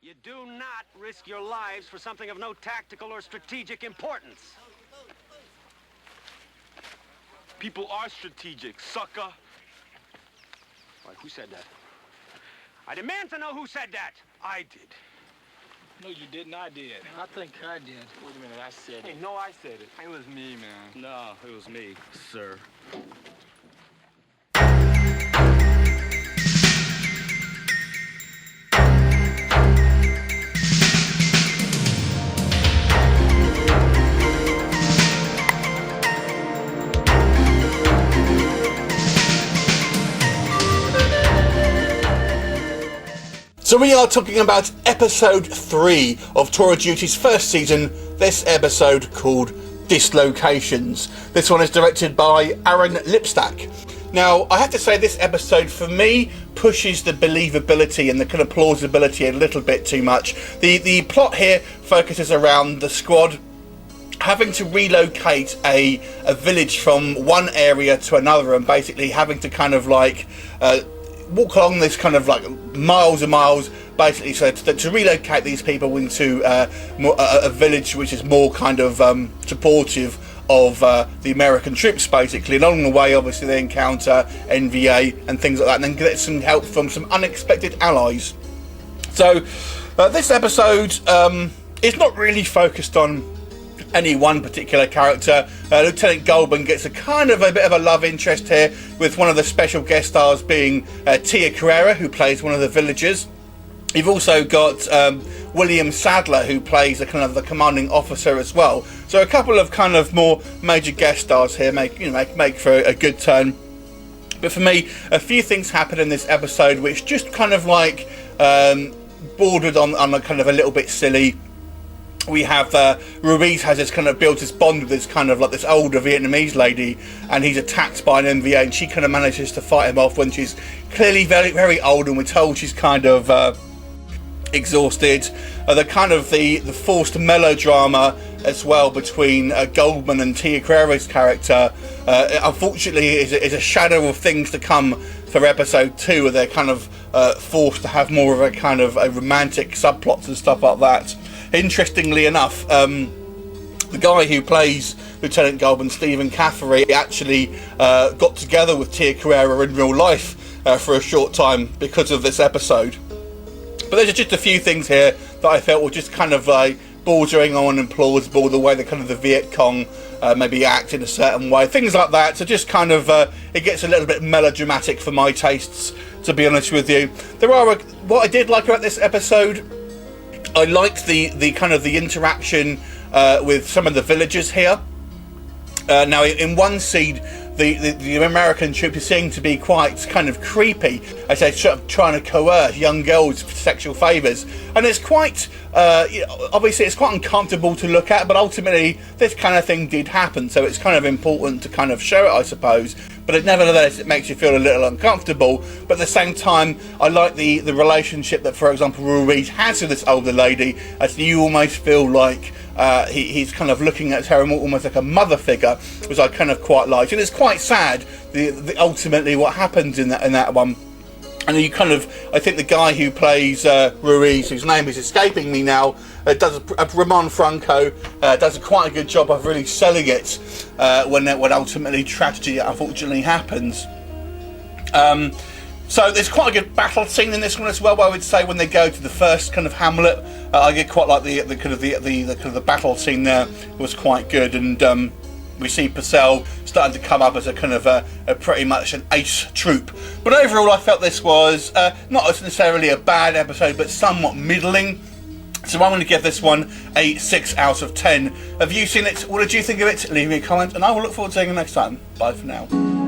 You do not risk your lives for something of no tactical or strategic importance. People are strategic, sucker. Why, who said that? I demand to know who said that. I did. No, you didn't. I did. I think I did. Wait a minute, I said it. Hey, no, I said it. It was me, man. No, it was me, sir. So we are talking about episode 3 of Tour of Duty's first season, this episode called Dislocations. This one is directed by Aaron Lipstack. Now, I have to say this episode, for me, pushes the believability and the kind of plausibility a little bit too much. The plot here focuses around the squad having to relocate a village from one area to another, and basically having to kind of like walk along this kind of like miles and miles, basically, so to relocate these people into a village which is more kind of supportive of the American troops, basically. And along the way, obviously, they encounter NVA and things like that, and then get some help from some unexpected allies. So this episode is not really focused on any one particular character. Lieutenant Goldman gets a bit of a love interest here, with one of the special guest stars being Tia Carrere, who plays one of the villagers. You've also got William Sadler, who plays a kind of the commanding officer as well. So a couple of kind of more major guest stars here make for a good turn. But for me, a few things happen in this episode which just kind of like bordered on a kind of a little bit silly. We have Ruiz has this kind of built this bond with this kind of like this older Vietnamese lady, and he's attacked by an NVA, and she kind of manages to fight him off when she's clearly very, very old, and we're told she's kind of exhausted. The forced melodrama as well between Goldman and Tia Carrere's character, unfortunately, is a shadow of things to come for episode 2, where they're kind of forced to have more of a kind of a romantic subplots and stuff like that. Interestingly enough, the guy who plays Lieutenant Goldman, Stephen Caffery, actually got together with Tia Carrere in real life for a short time because of this episode. But there's just a few things here that I felt were just kind of like bordering on implausible, the way the kind of the Viet Cong maybe act in a certain way, things like that. So just kind of it gets a little bit melodramatic for my tastes, to be honest with you. What I did like about this episode, I liked the kind of the interaction with some of the villagers here. Now, in one scene, the American troops seem to be quite kind of creepy, as they're sort of trying to coerce young girls for sexual favours, and it's quite obviously it's quite uncomfortable to look at, but ultimately this kind of thing did happen, so it's kind of important to kind of show it, I suppose. But nevertheless, it makes you feel a little uncomfortable. But at the same time, I like the relationship that, for example, Ruiz has with this older lady, as you almost feel like he's kind of looking at her almost like a mother figure, which I kind of quite liked. And it's quite sad, ultimately what happens in that one. And I think the guy who plays Ruiz, whose name is escaping me now, Ramon Franco, does quite a good job of really selling it when ultimately tragedy unfortunately happens. So there's quite a good battle scene in this one as well. I would say when they go to the first kind of hamlet, I get quite like the battle scene there was quite good, and we see Purcell starting to come up as a kind of a pretty much an ace troop. But overall, I felt this was not necessarily a bad episode, but somewhat middling. So I'm going to give this one a 6 out of 10. Have you seen it? What did you think of it? Leave me a comment, and I will look forward to seeing you next time. Bye for now.